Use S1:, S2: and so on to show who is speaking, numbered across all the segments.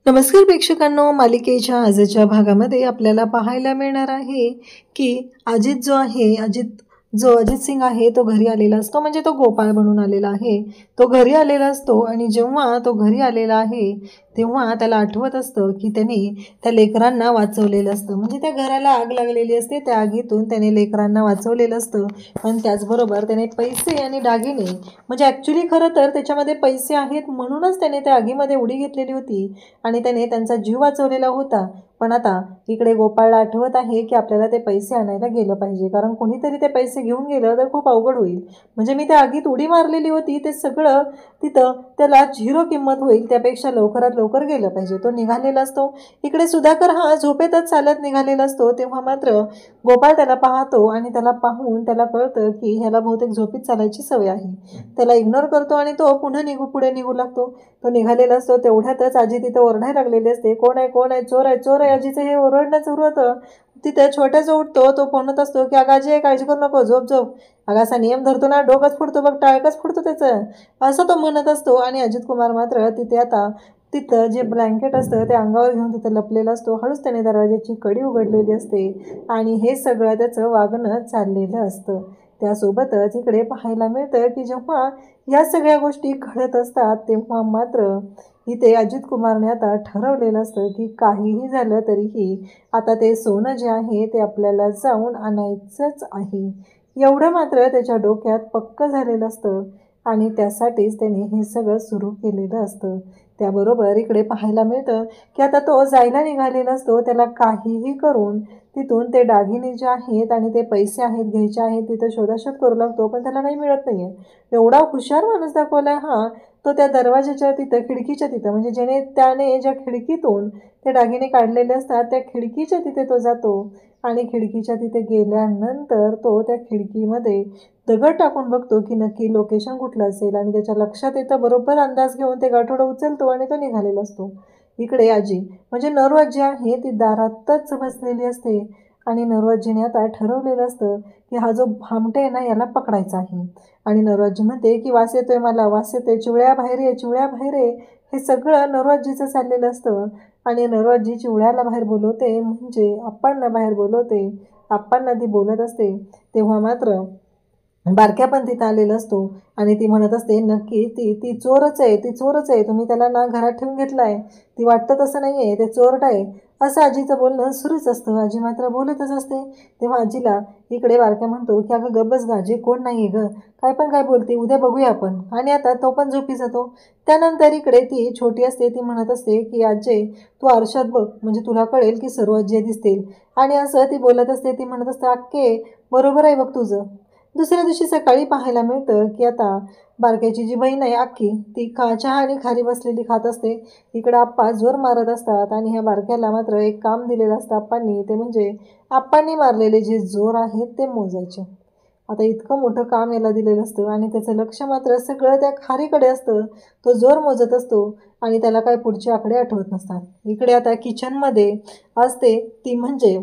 S1: नमस्कार प्रेक्षकांनो, मालिकेच्या आजच्या भागामध्ये आपल्याला पाहायला मिळणार आहे की अजित सिंग आहे तो घरी आलेला असतो. म्हणजे तो गोपाळ बनून आलेला आहे. तो घरी आलेला असतो आणि जेव्हा तो घरी आलेला आहे तेव्हा त्याला आठवत असतं की त्याने त्या लेकरांना वाचवलेलं असतं. म्हणजे त्या घराला आग लागलेली असते, त्या आगीतून त्याने लेकरांना वाचवलेलं असतं. पण त्याचबरोबर त्याने पैसे आणि दागिने, म्हणजे ॲक्च्युली खरं तर त्याच्यामध्ये पैसे आहेत म्हणूनच त्याने त्या आगीमध्ये उडी घेतलेली होती आणि त्याने त्यांचा जीव वाचवलेला होता. पण आता इकडे गोपाळला आठवत आहे की आपल्याला ते पैसे आणायला गेलं पाहिजे, कारण कोणीतरी ते पैसे घेऊन गेलं तर खूप अवघड होईल. म्हणजे मी त्या आगीत उडी मारलेली होती, ते सगळं तिथं त्याला झिरो किंमत होईल. त्यापेक्षा लवकरात लवकर गेलं पाहिजे. तो निघालेला असतो. इकडे सुधाकर हा झोपेतच चालत निघालेला असतो. तेव्हा मात्र गोपाळ त्याला पाहतो आणि त्याला पाहून त्याला कळतं की ह्याला बहुतेक झोपेत चालायची सवय आहे. त्याला इग्नोर करतो आणि तो पुढे निघू लागतो. तो निघालेला असतो. तेवढ्यातच आजी तिथं ओरडायला लागलेली असते, कोण आहे कोण आहे, चोर आहे चोर आहे. आजीचं हे ओरडणं सुरू होतं. तिथे छोटा जो उठतो तो म्हणत असतो की अगं आजी, काळजी करू नको, झोप झोप. अगं असा नियम धरतो ना, डोकंच फुटतो बघ, टाळकच फुटतो त्याचं, असं तो म्हणत असतो. आणि अजित कुमार मात्र तिथं जे ब्लँकेट असतं ते अंगावर घेऊन तिथं लपलेलं असतो. हळूच त्याने दरवाजाची कडी उघडलेली असते आणि हे सगळं त्याचं वागणं चाललेलं असतं. त्यासोबतच इकडे पाहायला मिळतं की जेव्हा या सगळ्या गोष्टी घडत असतात तेव्हा मात्र इथे अजित कुमारने आता ठरवलेलं असतं की काहीही झालं तरीही आता ते सोनं जे आहे ते आपल्याला जाऊन आणायचंच आहे. एवढं मात्र त्याच्या डोक्यात पक्क झालेलं असतं आणि त्यासाठीच त्याने हे सगळं सुरू केलेलं असतं. त्याबरोबर इकडे पाहायला मिळतं की आता तो जायला निघालेला असतो. त्याला काहीही करून तिथून ते दागिने जे आहेत आणि ते पैसे आहेत घ्यायचे आहेत तिथं शोधाशोध करू लागतो, पण त्याला काही मिळत नाही आहे. एवढा हुशार माणूस दाखवला हा. तो त्या दरवाजाच्या तिथं, खिडकीच्या तिथं, म्हणजे त्याने ज्या खिडकीतून ते दागिने काढलेले असतात त्या खिडकीच्या तिथे तो जातो आणि खिडकीच्या तिथे गेल्यानंतर तो त्या खिडकीमध्ये दगड टाकून बघतो की नक्की लोकेशन कुठलं असेल आणि त्याच्या लक्षात येतं. बरोबर अंदाज घेऊन ते गाठोडं उचलतो आणि तो निघालेला असतो. इकडे आजी, म्हणजे नरू आजी आहे ती दारातच बसलेली असते आणि नरू आजीने आता ठरवलेलं असतं की हा जो भामटे आहे ना याला पकडायचा आहे. आणि नरू आजी म्हणते की वास येतोय मला, वास येतोय, चिवळ्या बाहेर ये, चिवळ्या बाहेर ये. हे सगळं नरू आजीचं चाललेलं असतं आणि नरू आजी चिवळ्याला बाहेर बोलवते, म्हणजे आप्पांना बाहेर बोलवते. आप्पांना ती बोलत असते तेव्हा मात्र बारक्या पण तिथं आलेला असतो आणि ती म्हणत असते नक्की ती चोरच आहे, ती चोरच आहे, तुम्ही त्याला ना घरात ठेवून घेतला आहे, ती वाटतं तसं नाही आहे, ते चोरट आहे, असं आजीचं बोलणं सुरूच असतं. आजी मात्र बोलतच असते. तेव्हा आजीला इकडे बारक्या म्हणतो की अगं गब्बस गा, आजी कोण नाही आहे गं, काय बोलते, उद्या बघूया आपण. आणि आता तो पण झोपी जातो. त्यानंतर इकडे ती छोटी असते, ती म्हणत असते की आजी तू आरशात बघ, म्हणजे तुला कळेल की सर्व आजी दिसतील. आणि असं ती बोलत असते. ती म्हणत असते अक्के बरोबर आहे बघ तुझं. दुसऱ्या दिवशी सकाळी पाहायला मिळतं की आता बारक्याची जी बहीण आहे अक्की, ती चहा आणि खारी बसलेली खात असते. इकडं आप्पा जोर मारत असतात आणि ह्या बारक्याला मात्र एक काम दिलेलं असतं आप्पांनी, ते म्हणजे आप्पांनी मारलेले जे जोर आहेत ते मोजायचे. आता इतकं मोठं काम याला दिलेलं असतं आणि त्याचं लक्ष मात्र सगळं त्या खारीकडे असतं. तो जोर मोजत असतो आणि त्याला काय पुढचे आकडे आठवत नसतात. इकडे आता किचनमध्ये असते ती म्हणजे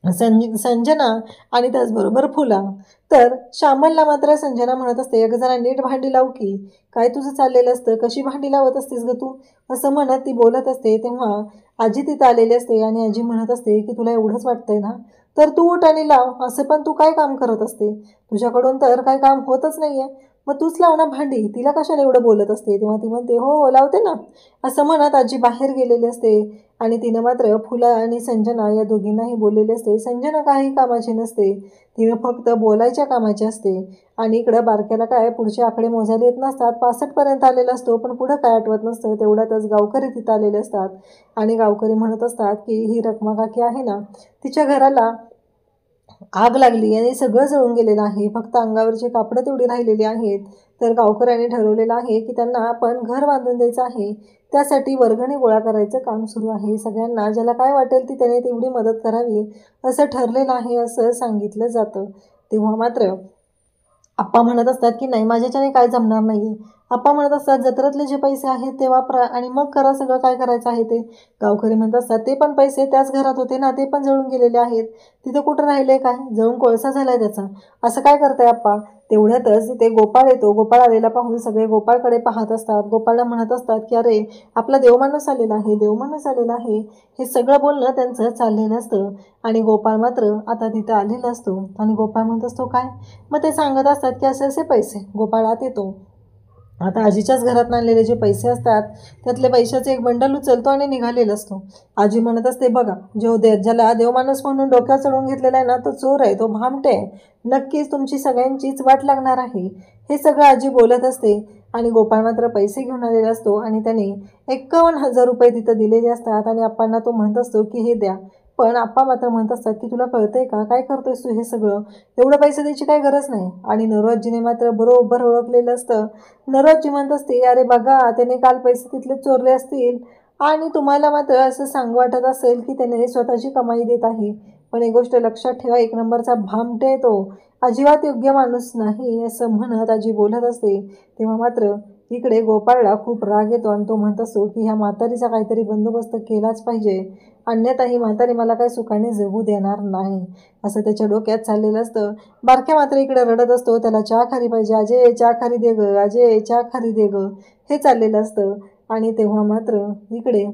S1: संजना आणि त्याचबरोबर फुला. तर श्यामलला मात्र संजना म्हणत असते अगं जरा नीट भांडी लाव की, काय तुझं चाललेलं असतं, कशी भांडी लावत असतेस गं तू, असं म्हणत ती बोलत असते. तेव्हा आजी तिथं आलेली असते आणि आजी म्हणत असते की तुला एवढंच वाटतंय ना, तर तू उठ आणि लाव. असं पण तू काय काम करत असते, तुझ्याकडून तर काय काम होतच नाही आहे, मग तूच लाव ना भांडी, तिला कशाला एवढं बोलत असते. तेव्हा ती म्हणते हो हो लावते ना, असं म्हणत आजी बाहेर गेलेली असते आणि तिनं मात्र फुला आणि संजना या दोघींनाही बोललेले असते. संजना काही कामाची नसते, तिनं फक्त बोलायच्या कामाची असते. आणि इकडं बारक्याला काय पुढचे आकडे मोजायला येत नसतात. 65पर्यंत आलेला असतो पण पुढं काय आठवत नसतं. तेवढ्यातच गावकरी तिथं आलेले असतात आणि गावकरी म्हणत असतात की ही रखमा काकी आहे ना, तिच्या घराला आग लागली आणि सगळं जळून गेलेलं आहे, फक्त अंगावरचे कापडं तेवढी राहिलेली आहेत. तर गावकऱ्यांनी ठरवलेलं आहे की त्यांना आपण घर बांधून द्यायचं आहे. त्यासाठी वर्गणी गोळा करायचं काम सुरू आहे. सगळ्यांना ज्याला काय वाटेल ती त्याने तेवढी मदत करावी असं ठरलेलं आहे, असं सांगितलं जातं. तेव्हा मात्र आप्पा म्हणत असतात की नाही माझ्याच्याने काय जमणार नाही, आप्पा म्हणत असतात जत्रेतले जे पैसे आहेत ते वापरा आणि मग करा सगळं काय करायचं आहे ते. गावकरी म्हणत असतात ते पण पैसे त्याच घरात होते ना, ते पण जळून गेलेले आहेत. तिथे कुठं राहिले काय, जळून कोळसा झालाय त्याचा. असं काय करताय आप्पा. तेवढ्यातच ते गोपाळ येतो. गोपाळ आलेला पाहून सगळे गोपाळकडे पाहत असतात. गोपाळला म्हणत असतात की अरे आपला देवमाणूस आलेला आहे, देवमाणूस आलेला आहे. हे सगळं बोलणं त्यांचं चाललेलं असतं आणि गोपाळ मात्र आता तिथं आलेला असतो आणि गोपाळ म्हणत असतो काय. मग ते सांगत असतात की असे असे पैसे. गोपाळ आत येतो. आता आजीच्याच घरात आणलेले जे पैसे असतात त्यातले पैशाचे एक बंडल उचलतो आणि निघालेला असतो. आजी म्हणत असते बघा, ज्याला देवमाणूस म्हणून डोक्यात चढवून घेतलेला आहे ना, तो चोर आहे, तो भामटे आहे. नक्कीच तुमची सगळ्यांचीच वाट लागणार आहे. हे सगळं आजी बोलत असते आणि गोपाळ मात्र पैसे घेऊन आलेला असतो आणि त्याने 51,000 रुपये तिथं दिलेले असतात आणि आप्पांना तो म्हणत असतो की हे द्या. पण आप्पा मात्र म्हणत असतात की तुला कळतंय का, काय करतोयस तू हे सगळं. एवढं पैसे द्यायची काही गरज नाही. आणि नरवाजीने मात्र बरोबर ओळखलेलं असतं. नरवाजी म्हणत असते अरे बघा त्याने काल पैसे तिथले चोरले असतील आणि तुम्हाला मात्र असं सांग वाटत असेल की त्याने स्वतःची कमाई देत आहे. पण एक गोष्ट लक्षात ठेवा, एक नंबरचा भामटे तो, अजिबात योग्य माणूस नाही असं म्हणत आजी बोलत असते. तेव्हा मात्र इकडे गोपाळला खूप राग येतो आणि तो म्हणत असतो की ह्या म्हातारीचा काहीतरी बंदोबस्त केलाच पाहिजे, अन्यथा ही म्हातारी मला काही सुखाने जगू देणार नाही असं त्याच्या डोक्यात चाललेलं असतं. बारक्या मात्र इकडे रडत असतो. त्याला चहा खारी पाहिजे, अजय चहा खारी दे ग, अजय चहा खारी दे ग, हे चाललेलं असतं. आणि तेव्हा मात्र इकडे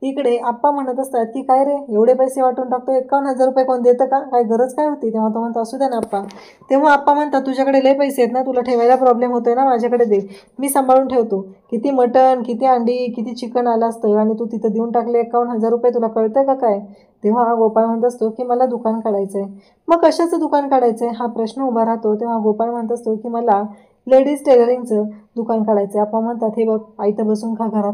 S1: इकडे आप्पा म्हणत असतात की काय रे एवढे पैसे वाटून टाकतो, 51,000 रुपये कोण देतं का, काय गरज काय होती. तेव्हा तो म्हणतो असू द्या ना आप्पा. तेव्हा आप्पा म्हणतात तुझ्याकडे लय पैसे आहेत ना, तुला ठेवायला प्रॉब्लेम होतोय ना, माझ्याकडे दे, मी सांभाळून ठेवतो. किती मटण, किती अंडी, किती चिकन आलं असतं आणि तू तिथं देऊन टाकले 51,000 रुपये, तुला कळतं का काय. तेव्हा गोपाळ म्हणत असतो की मला दुकान काढायचं आहे. मग कशाचं दुकान काढायचं आहे हा प्रश्न उभा राहतो. तेव्हा गोपाळ म्हणत असतो की मला लेडीज टेलरिंगचं दुकान काढायचं आहे. आप्पा म्हणतात हे बघ आईतं बसून खा घरात,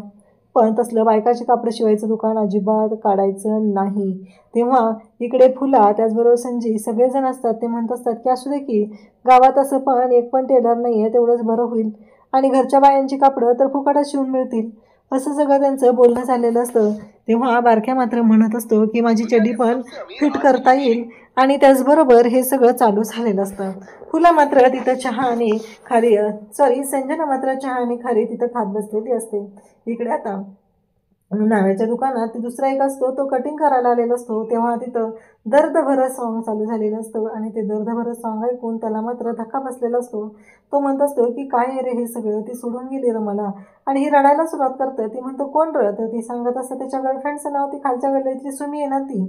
S1: पण तसलं बायकाचे कापडं शिवायचं दुकान अजिबात काढायचं नाही. तेव्हा इकडे फुला त्याचबरोबर संजी सगळेजण असतात. ते म्हणत असतात की असू दे की, गावात असं पण एक पण टेलर नाही आहे, तेवढंच बरं होईल आणि घरच्या बायांची कापडं तर फुकटात शिवून मिळतील, असं सगळं त्यांचं बोलणं झालेलं असतं. तेव्हा बारक्या मात्र म्हणत असतो की माझी चड्डी पण फिट करता येईल आणि त्याचबरोबर हे सगळं चालू झालेलं असतं. फुला मात्र तिथं चहा आणि खारी संजना मात्र चहा आणि खारी तिथं खात बसलेली असते. इकडे आता नाव्याच्या दुकानात दुसरा एक असतो, तो कटिंग करायला आलेला असतो. तेव्हा तिथं दर्द भरत सॉन्ग चालू झालेलं असतं आणि ते दर्द भरत सॉन्ग ऐकून त्याला मात्र धक्का बसलेला असतो. तो म्हणत असतो की काय आहे रे हे सगळं, ती सोडून गेली रे मला. आणि ही रडायला सुरुवात करतं. ती म्हणतो कोण रडतं, ती सांगत असतं त्याच्या गर्लफ्रेंडचं नाव, ती खालच्या गल्लीतली सुमी आहे ना ती.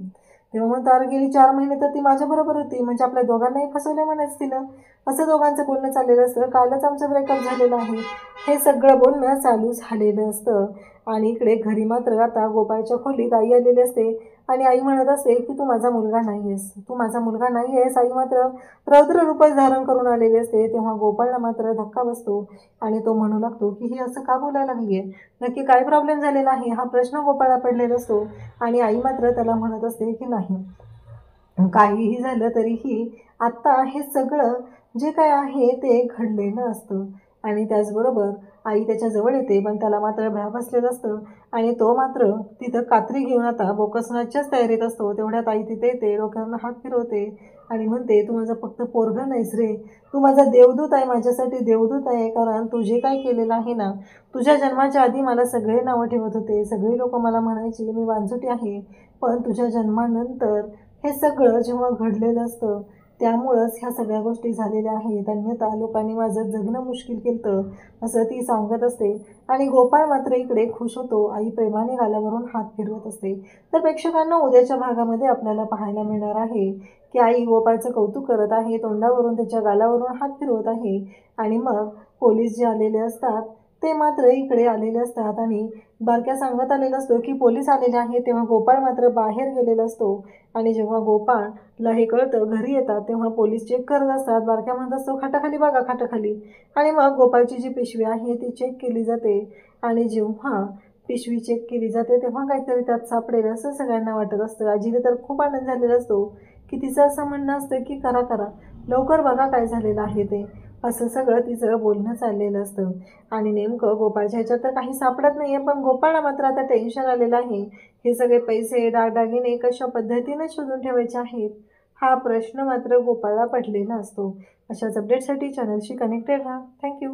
S1: तेव्हा म्हणतो अरे गेली 4 महिने तर ती माझ्याबरोबर होती, म्हणजे आपल्या दोघांनाही फसवलं म्हणायचं तिनं. असं दोघांचं बोलणं चाललेलं असतं. कालच आमचं ब्रेकअप झालेलं आहे, हे सगळं बोलणं चालू झालेलं असतं. आणि इकडे घरी मात्र आता गोपाळच्या खोलीत आई आलेली असते आणि आई म्हणत असते की तू माझा मुलगा नाही आहेस, तू माझा मुलगा नाही आहेस. आई मात्र रौद्र रूपच धारण करून आलेली असते. तेव्हा गोपाळला मात्र धक्का बसतो आणि तो म्हणू लागतो की ही असं का बोलायला लागली आहे, नक्की काय प्रॉब्लेम झालेला आहे, हा प्रश्न गोपाळला पडलेला असतो. आणि आई मात्र त्याला म्हणत असते की नाही, काहीही झालं तरीही आत्ता हे सगळं जे काय आहे ते घडलेलं असतं. आणि त्याचबरोबर आई त्याच्याजवळ येते, पण त्याला मात्र भ्या बसलेलं असतं आणि तो मात्र तिथं कात्री घेऊन आता बोकसण्याच्याच तयारीत असतो. तेवढ्यात आई तिथे येते, डोक्यावरनं हात फिरवते आणि म्हणते तू माझा फक्त पोरगा नाहीस रे, तू माझा देवदूत आहे, माझ्यासाठी देवदूत आहे. कारण तू जे काय केलेलं आहे ना, तुझ्या जन्माच्या आधी मला सगळे नावं ठेवत होते, सगळे लोक मला म्हणायची मी वांझुटी आहे, पण तुझ्या जन्मानंतर हे सगळं जेव्हा घडलेलं असतं त्यामुळंच ह्या सगळ्या गोष्टी झालेल्या आहेत. अन्यथा लोकांनी माझं जगणं मुश्किल केलं असं ती सांगत असते. आणि गोपाळ मात्र इकडे खुश होतो. आई प्रेमाने गालावरून हात फिरवत असते. तर प्रेक्षकांना उद्याच्या भागामध्ये आपल्याला पाहायला मिळणार आहे की आई गोपाळचं कौतुक करत आहे, तोंडावरून त्याच्या गालावरून हात फिरवत आहे. आणि मग पोलीस जे आलेले असतात ते मात्र इकडे आलेले असतात आणि बारक्या सांगत आलेला असतो की पोलीस आलेले आहे. तेव्हा गोपाळ मात्र बाहेर गेलेला असतो आणि जेव्हा गोपाळला हे कळतं घरी येतात तेव्हा पोलीस चेक करत असतात. बारक्या म्हणत असतो खाटाखाली बघा, खाटाखाली. आणि मग गोपाळची जी पिशवी आहे ती चेक केली जाते आणि जेव्हा पिशवी चेक केली जाते तेव्हा काहीतरी त्यात सापडेल असं सगळ्यांना वाटत असतं. आजीला तर खूप आनंद झालेला असतो की तिचं असं म्हणणं असतं की करा करा लवकर बघा काय झालेलं आहे ते, असं सगळं तिचं बोलणं चाललेलं असतं. आणि नेमकं गोपाळच्या ह्याच्यात तर काही सापडत नाही आहे, पण गोपाळला मात्र आता टेन्शन आलेलं आहे. हे सगळे पैसे दागदागिने कशा पद्धतीने शोधून ठेवायचे आहेत हा प्रश्न मात्र गोपाळला पडलेला असतो. अशाच अपडेटसाठी चॅनलशी कनेक्टेड राहा. थँक्यू.